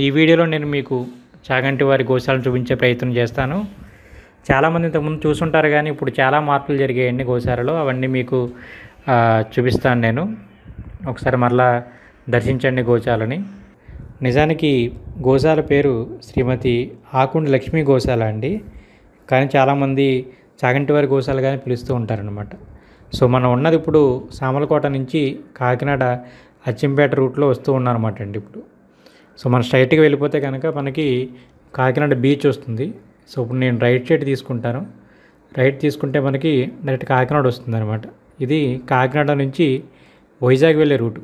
ఈ వీడియోలో నేను మీకు చాగంటి వారి గోశాలను చూపించే ప్రయత్నం చేస్తాను. చాలామంది ఇంతకుముందు చూసుంటారు కానీ ఇప్పుడు చాలా మార్పులు జరిగాయండి గోశాలలో. అవన్నీ మీకు చూపిస్తాను నేను. ఒకసారి మరలా దర్శించండి గోశాలని. నిజానికి గోశాల పేరు శ్రీమతి ఆకుండి లక్ష్మీ గోశాల అండి. కానీ చాలామంది చాగంటి వారి గోశాల కానీ పిలుస్తూ ఉంటారనమాట. సో మనం ఉన్నది ఇప్పుడు సామలకోట నుంచి కాకినాడ అచ్చంపేట రూట్లో వస్తూ ఉన్నారన్నమాట అండి ఇప్పుడు. సో మనం స్ట్రైట్గా వెళ్ళిపోతే కనుక మనకి కాకినాడ బీచ్ వస్తుంది. సో ఇప్పుడు నేను రైట్ సైడ్ తీసుకుంటాను. రైట్ తీసుకుంటే మనకి డైరెక్ట్ కాకినాడ వస్తుంది అనమాట. ఇది కాకినాడ నుంచి వైజాగ్ వెళ్ళే రూటు.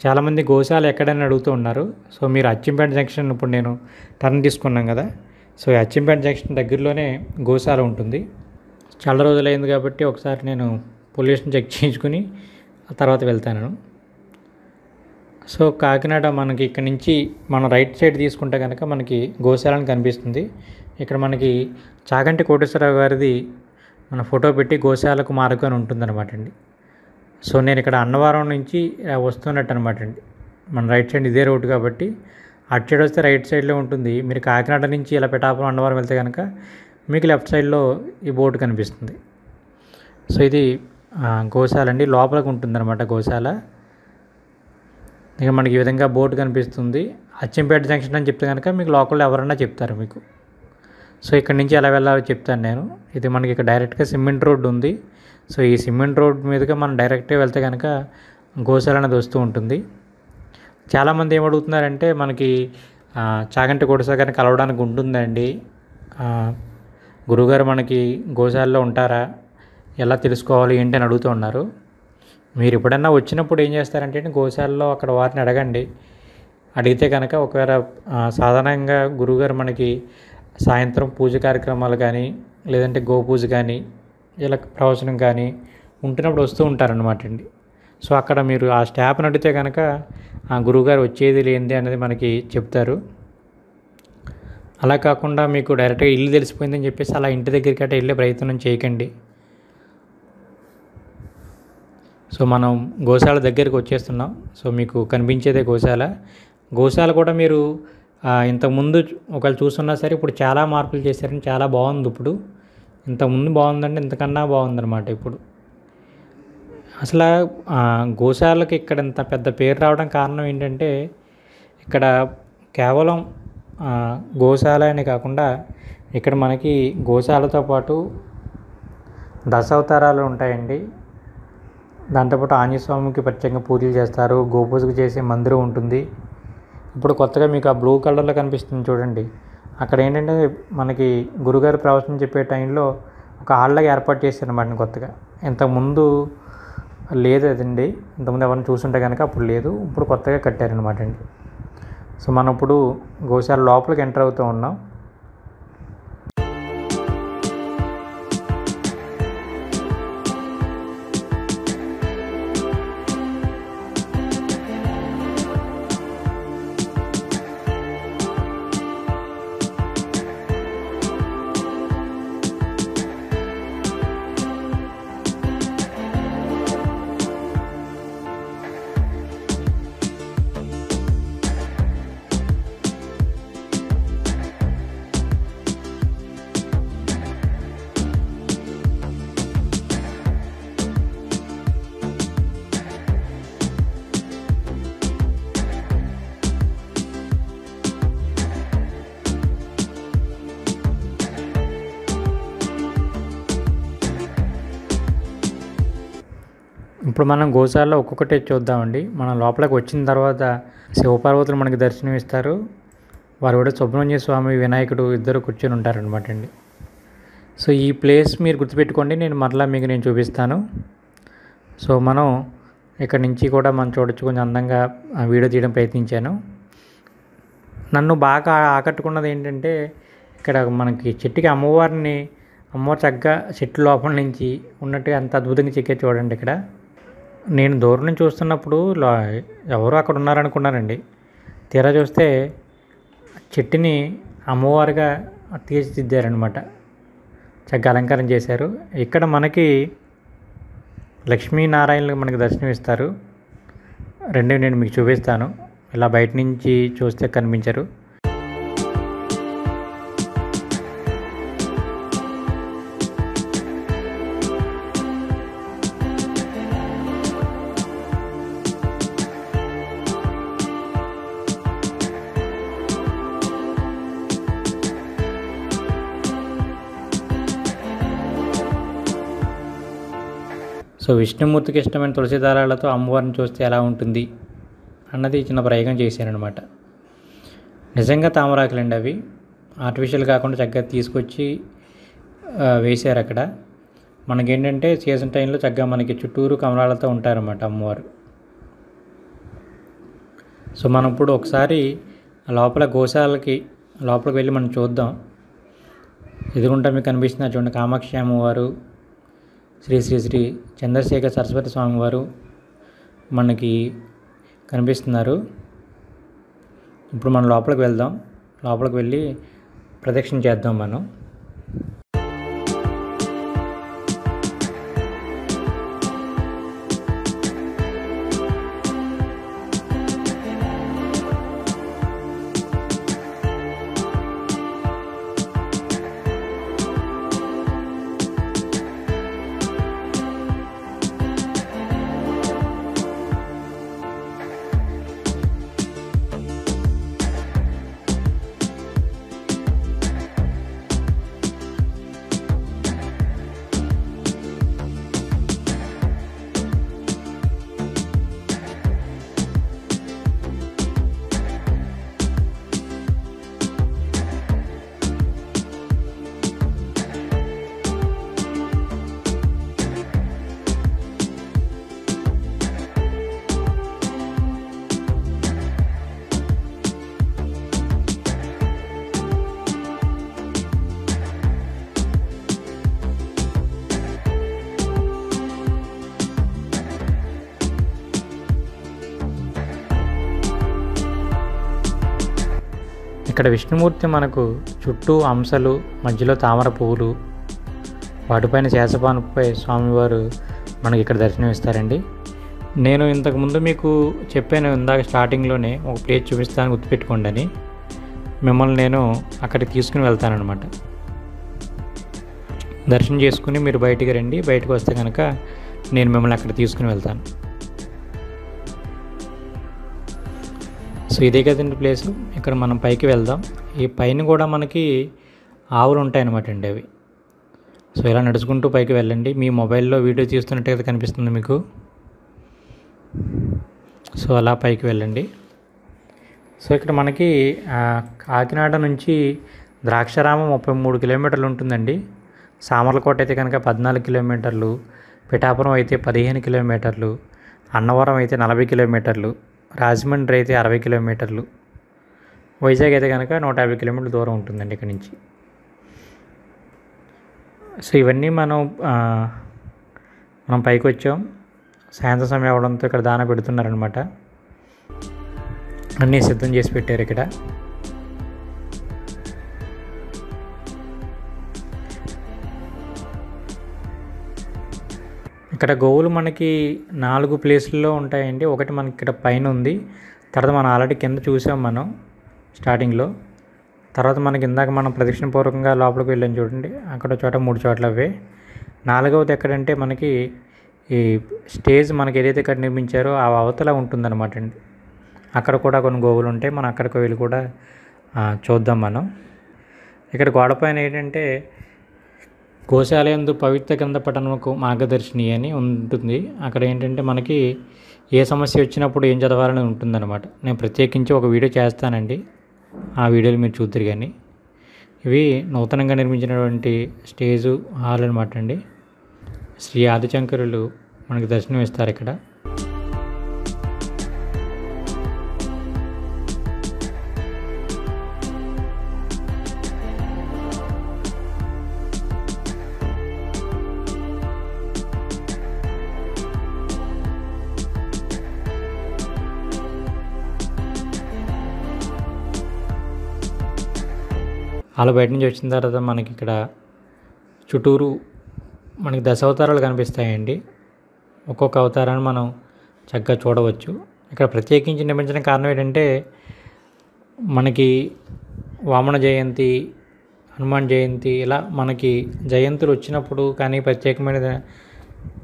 చాలామంది గోశాల ఎక్కడైనా అడుగుతూ ఉన్నారు. సో మీరు అచ్చంపేట జంక్షన్ ఇప్పుడు నేను టర్న్ తీసుకున్నాం కదా. సో ఈ అచ్చంపేట జంక్షన్ దగ్గరలోనే గోశాల ఉంటుంది. చాలా రోజులైంది కాబట్టి ఒకసారి నేను పొల్యూషన్ చెక్ చేయించుకుని ఆ తర్వాత వెళ్తాను. సో కాకినాడ మనకి ఇక్కడ నుంచి మనం రైట్ సైడ్ తీసుకుంటే కనుక మనకి గోశాలని కనిపిస్తుంది. ఇక్కడ మనకి చాగంటి కోటేశ్వరరావు గారిది మన ఫోటో పెట్టి గోశాలకు మార్గం అని ఉంటుందన్నమాట అండి. సో నేను ఇక్కడ అన్నవరం నుంచి వస్తున్నట్టు అనమాట అండి. మన రైట్ సైడ్ ఇదే రోడ్డు కాబట్టి అటు సైడ్ వస్తే రైట్ సైడ్లో ఉంటుంది. మీరు కాకినాడ నుంచి ఇలా పిఠాపురం అన్నవరం వెళ్తే కనుక మీకు లెఫ్ట్ సైడ్లో ఈ బోర్డు కనిపిస్తుంది. సో ఇది గోశాల అండి. లోపలికి ఉంటుందన్నమాట గోశాల. ఇక మనకి ఈ విధంగా బోర్డు కనిపిస్తుంది. అచ్చంపేట జంక్షన్ అని చెప్తే కనుక మీకు లోకల్లో ఎవరన్నా చెప్తారు మీకు. సో ఇక్కడ నుంచి ఎలా వెళ్ళాలో చెప్తాను నేను. ఇది మనకి ఇక్కడ డైరెక్ట్గా సిమెంట్ రోడ్డు ఉంది. సో ఈ సిమెంట్ రోడ్ మీదుగా మనం డైరెక్ట్గా వెళ్తే కనుక గోశాల అనేది వస్తూ ఉంటుంది. చాలామంది ఏమడుగుతున్నారంటే మనకి చాగంటి కోటేశ్వర గారిని కలవడానికి ఉంటుందండి, గురువుగారు మనకి గోశాలలో ఉంటారా, ఎలా తెలుసుకోవాలి ఏంటి అని అడుగుతూ ఉన్నారు. మీరు ఎప్పుడన్నా వచ్చినప్పుడు ఏం చేస్తారంటే గోశాలలో అక్కడ వారిని అడగండి. అడిగితే కనుక ఒకవేళ సాధారణంగా గురువుగారు మనకి సాయంత్రం పూజ కార్యక్రమాలు కానీ లేదంటే గోపూజ కానీ ఇలా ప్రవచనం కానీ ఉంటున్నప్పుడు వస్తూ ఉంటారనమాట అండి. సో అక్కడ మీరు ఆ స్టాఫ్ని అడిగితే కనుక ఆ గురువుగారు వచ్చేది లేనిది అనేది మనకి చెప్తారు. అలా కాకుండా మీకు డైరెక్ట్గా ఇల్లు తెలిసిపోయిందని చెప్పేసి అలా ఇంటి దగ్గరికి అట్లా వెళ్ళే ప్రయత్నం చేయకండి. సో మనం గోశాల దగ్గరికి వచ్చేస్తున్నాం. సో మీకు కనిపించేదే గోశాల. గోశాల కూడా మీరు ఇంతకుముందు ఒకవేళ చూస్తున్నా సరే ఇప్పుడు చాలా మార్పులు చేశారని, చాలా బాగుంది ఇప్పుడు. ఇంతకుముందు బాగుందంటే ఇంతకన్నా బాగుందన్నమాట ఇప్పుడు. అసలు గోశాలకి ఇక్కడ ఇంత పెద్ద పేరు రావడం కారణం ఏంటంటే ఇక్కడ కేవలం గోశాల అని కాకుండా ఇక్కడ మనకి గోశాలతో పాటు దశావతారాలు ఉంటాయండి. దాంతోపాటు ఆంజనేయ స్వామికి ప్రత్యేకంగా పూజలు చేస్తారు. గోపూజకు చేసే మందిరం ఉంటుంది. ఇప్పుడు కొత్తగా మీకు ఆ బ్లూ కలర్లో కనిపిస్తుంది చూడండి. అక్కడ ఏంటంటే మనకి గురుగారు ప్రవచనం చెప్పే టైంలో ఒక హాల్లాగా ఏర్పాటు చేశారన్నమాట కొత్తగా. ఇంతకుముందు లేదు అదండి. ఇంతకుముందు ఎవరిని చూస్తుంటే కనుక అప్పుడు లేదు, ఇప్పుడు కొత్తగా కట్టారనమాట అండి. సో మనం ఇప్పుడు గోశాల లోపలికి ఎంటర్ అవుతూ ఉన్నాం. ఇప్పుడు మనం గోశాలలో ఒక్కొక్కటి చూద్దామండి. మనం లోపలికి వచ్చిన తర్వాత శివపార్వతులు మనకి దర్శనం ఇస్తారు. వారు కూడా సుబ్రహ్మణ్య స్వామి, వినాయకుడు ఇద్దరు కూర్చొని ఉంటారనమాట అండి. సో ఈ ప్లేస్ మీరు గుర్తుపెట్టుకోండి, నేను మరలా మీకు నేను చూపిస్తాను. సో మనం ఇక్కడ నుంచి కూడా మనం చూడొచ్చు. కొంచెం అందంగా వీడియో తీయడం ప్రయత్నించాను. నన్ను బాగా ఆకట్టుకున్నది ఏంటంటే ఇక్కడ మనకి చెట్టుకి అమ్మవారు చక్కగా చెట్టు లోపల నుంచి ఉన్నట్టుగా అంత అద్భుతంగా చెక్కే చూడండి. ఇక్కడ నేను దూరం నుంచి చూస్తున్నప్పుడు ఎవరు అక్కడ ఉన్నారనుకున్నానండి. తీరా చూస్తే చెట్టుని అమ్మవారుగా తీర్చిదిద్దారనమాట. చక్కగా అలంకారం చేశారు. ఇక్కడ మనకి లక్ష్మీనారాయణలు మనకి దర్శనం ఇస్తారు. రెండు నేను మీకు చూపిస్తాను. ఇలా బయట నుంచి చూస్తే కనిపించరు. సో విష్ణుమూర్తికి ఇష్టమైన తులసి దళాలతో అమ్మవారిని చూస్తే ఎలా ఉంటుంది అన్నది చిన్న ప్రయోగం చేశారనమాట. నిజంగా తామరాకులండి అవి, ఆర్టిఫిషియల్ కాకుండా చక్కగా తీసుకొచ్చి వేశారు అక్కడ. మనకేంటంటే సీజన్ టైంలో చక్కగా మనకి చుట్టూరు కమలాలతో ఉంటారన్నమాట అమ్మవారు. సో మనం ఇప్పుడు ఒకసారి లోపల గోశాలకి లోపలికి వెళ్ళి మనం చూద్దాం. ఎదురుంటా మీకు కనిపిస్తున్నారు చూడండి, కామాక్షి అమ్మవారు, శ్రీ శ్రీ శ్రీ చంద్రశేఖర సరస్వతి స్వామివారు మనకి కనిపిస్తున్నారు. ఇప్పుడు మనం లోపలికి వెళ్దాం. లోపలికి వెళ్ళి ప్రదక్షిణ చేద్దాం మనం. ఇక్కడ విష్ణుమూర్తి మనకు చుట్టూ అంశలు, మధ్యలో తామర పువ్వులు, వాటిపైన శేషపానుపై స్వామివారు మనకి ఇక్కడ దర్శనం ఇస్తారండి. నేను ఇంతకుముందు మీకు చెప్పాను ఇందాక స్టార్టింగ్లోనే, ఒక ప్లేస్ చూపిస్తాను గుర్తుపెట్టుకోండి అని. మిమ్మల్ని నేను అక్కడికి తీసుకుని వెళ్తానమాట. దర్శనం చేసుకుని మీరు బయటికి రండి. బయటకు వస్తే కనుక నేను మిమ్మల్ని అక్కడ తీసుకుని వెళ్తాను. సో ఇదే కదండి ప్లేసు. ఇక్కడ మనం పైకి వెళ్దాం. ఈ పైన కూడా మనకి ఆవులు ఉంటాయన్నమాట అండి అవి. సో ఇలా నడుచుకుంటూ పైకి వెళ్ళండి. మీ మొబైల్లో వీడియో తీస్తున్నట్టుగా కనిపిస్తుంది మీకు. సో అలా పైకి వెళ్ళండి. సో ఇక్కడ మనకి కాకినాడ నుంచి ద్రాక్షారామం 33 కిలోమీటర్లు ఉంటుందండి. సామర్లకోట అయితే కనుక 14 కిలోమీటర్లు, పిఠాపురం అయితే 15 కిలోమీటర్లు, అన్నవరం అయితే 40 కిలోమీటర్లు, రాజమండ్రి అయితే 60 కిలోమీటర్లు, వైజాగ్ అయితే కనుక 150 కిలోమీటర్ల దూరం ఉంటుందండి ఇక్కడ నుంచి. సో ఇవన్నీ మనం పైకి వచ్చాం. సాయంత్రం సమయం అవడంతో ఇక్కడ దాన పెడుతున్నారనమాట. అన్నీ సిద్ధం చేసి పెట్టారు ఇక్కడ. ఇక్కడ గోవులు మనకి 4 ప్లేసుల్లో ఉంటాయండి. ఒకటి మనకి ఇక్కడ పైన ఉంది, తర్వాత మనం ఆల్రెడీ కింద చూసాం మనం స్టార్టింగ్లో. తర్వాత మనకి ఇందాక మనం ప్రదక్షిణపూర్వకంగా లోపలికి వెళ్ళాం చూడండి, అక్కడ చోట 3 చోట్ల అవే. 4వది ఎక్కడంటే మనకి ఈ స్టేజ్ మనకి ఏదైతే ఇక్కడ నిర్మించారో ఆ అవతల ఉంటుందన్నమాట అండి. అక్కడ కూడా కొన్ని గోవులు ఉంటాయి. మనం అక్కడికి వెళ్ళి కూడా చూద్దాం మనం. ఇక్కడ గోడపైన ఏంటంటే గోశాలయందు పవిత్ర కింద పఠనముకు మార్గదర్శిని అని ఉంటుంది. అక్కడ ఏంటంటే మనకి ఏ సమస్య వచ్చినప్పుడు ఏం చదవాలని ఉంటుందన్నమాట. నేను ప్రత్యేకించి ఒక వీడియో చేస్తానండి, ఆ వీడియోలు మీరు చూద్దరు. కానీ ఇవి నూతనంగా నిర్మించినటువంటి స్టేజు హాల్ అనమాట అండి. శ్రీ ఆదిశంకరులు మనకి దర్శనం ఇస్తారు ఇక్కడ. అలా బయట నుంచి వచ్చిన తర్వాత మనకి ఇక్కడ చుట్టూరు మనకి 10 అవతారాలు కనిపిస్తాయండి. ఒక్కొక్క అవతారాన్ని మనం చక్కగా చూడవచ్చు. ఇక్కడ ప్రత్యేకించి నిర్మించడం కారణం ఏంటంటే మనకి వామన జయంతి, హనుమాన్ జయంతి ఇలా మనకి జయంతులు వచ్చినప్పుడు కానీ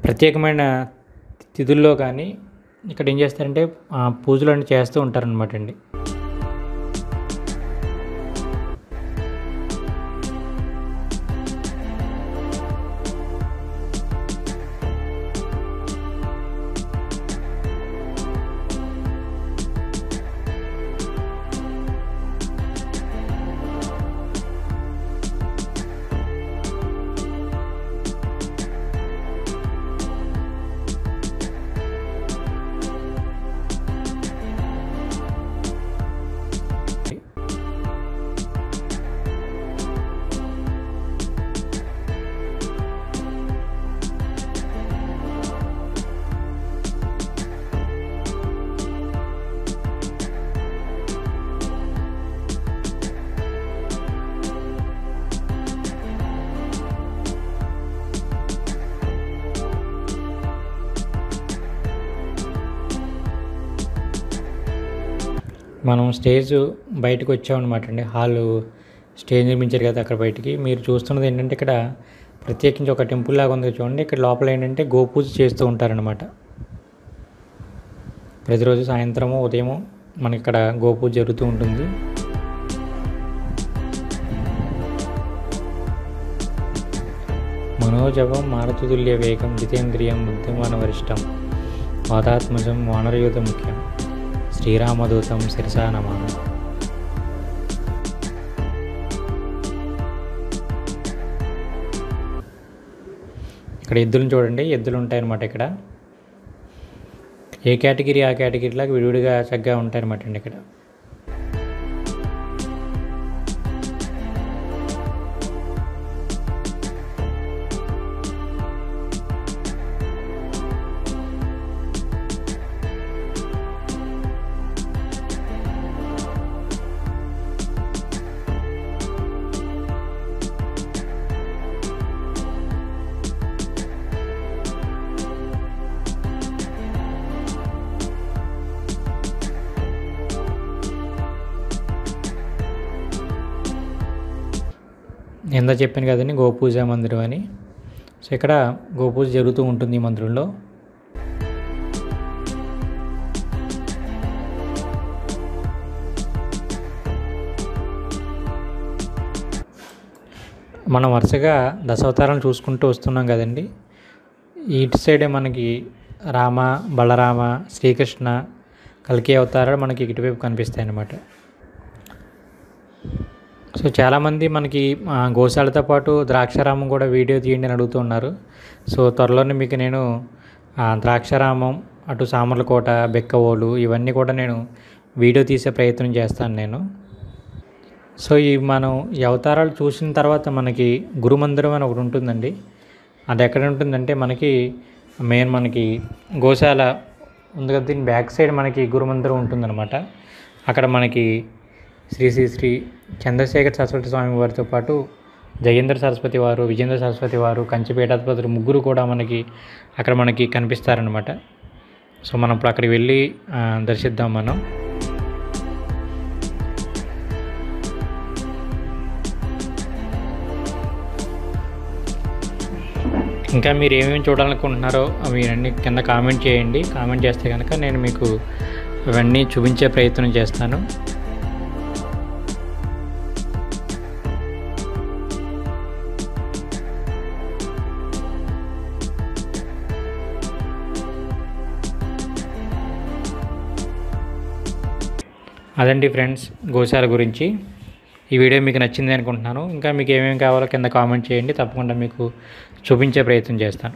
ప్రత్యేకమైన తిథుల్లో కానీ ఇక్కడ ఏం చేస్తారంటే పూజలు అన్నీ చేస్తూ ఉంటారనమాట అండి. మనం స్టేజ్ బయటకు వచ్చామన్నమాట అండి. హాలు స్టేజ్ నిర్మించారు కదా అక్కడ బయటికి. మీరు చూస్తున్నది ఏంటంటే ఇక్కడ ప్రత్యేకించి ఒక టెంపుల్ లాగా ఉంది చూడండి. ఇక్కడ లోపల ఏంటంటే గోపూజ చేస్తూ ఉంటారనమాట. ప్రతిరోజు సాయంత్రము ఉదయము మనకి ఇక్కడ గోపూజ జరుగుతూ ఉంటుంది. మనోజవం మారుతుల్య వేగం జితేంద్రియం బుద్ధిమాన వరిష్టం వాతాత్మజం వానరయూత ముఖ్యం శ్రీరామదూతం శిరసా నమామి. ఇక్కడ ఎద్దులను చూడండి, ఎద్దులు ఉంటాయన్నమాట. ఇక్కడ ఏ కేటగిరీ ఆ కేటగిరీలాగా విడివిడిగా చక్కగా ఉంటాయన్నమాట అండి. ఇక్కడ ఎంత చెప్పాను కదండి గోపూజ మందిరం అని. సో ఇక్కడ గోపూజ జరుగుతూ ఉంటుంది ఈ మందిరంలో. మనం వరుసగా దశావతారాలను చూసుకుంటూ వస్తున్నాం కదండి. ఇటు సైడే మనకి రామ, బలరామ, శ్రీకృష్ణ, కల్కి అవతారాలు మనకి ఇటువైపు కనిపిస్తాయి అన్నమాట. సో చాలామంది మనకి గోశాలతో పాటు ద్రాక్షారామం కూడా వీడియో తీయండి అని అడుగుతూ ఉన్నారు. సో త్వరలోనే మీకు నేను ద్రాక్షారామం, అటు సామర్లకోట, బెక్కవోలు ఇవన్నీ కూడా నేను వీడియో తీసే ప్రయత్నం చేస్తాను నేను. సో మనం ఈ అవతారాలు చూసిన తర్వాత మనకి గురుమందిరం అని ఒకటి ఉంటుందండి. అది ఎక్కడ ఉంటుందంటే మనకి మనకి గోశాల ఉంది కదా, దీని బ్యాక్ సైడ్ మనకి గురుమందిరం ఉంటుందన్నమాట. అక్కడ మనకి శ్రీ చంద్రశేఖర సరస్వతి స్వామి వారితో పాటు జయేంద్ర సరస్వతి వారు, విజేంద్ర సరస్వతి వారు, కంచిపీఠాధిపతులు ముగ్గురు కూడా అక్కడ మనకి కనిపిస్తారనమాట. సో మనం ఇప్పుడు అక్కడికి వెళ్ళి దర్శిద్దాం మనం. ఇంకా మీరు ఏమేమి చూడాలనుకుంటున్నారో అవి అన్నీ కింద కామెంట్ చేయండి. కామెంట్ చేస్తే కనుక నేను మీకు ఇవన్నీ చూపించే ప్రయత్నం చేస్తాను. అదండి ఫ్రెండ్స్ గోశాల గురించి. ఈ వీడియో మీకు నచ్చింది అనుకుంటున్నాను. ఇంకా మీకు ఏమేమి కావాలో కింద కామెంట్ చేయండి, తప్పకుండా మీకు చూపించే ప్రయత్నం చేస్తాను.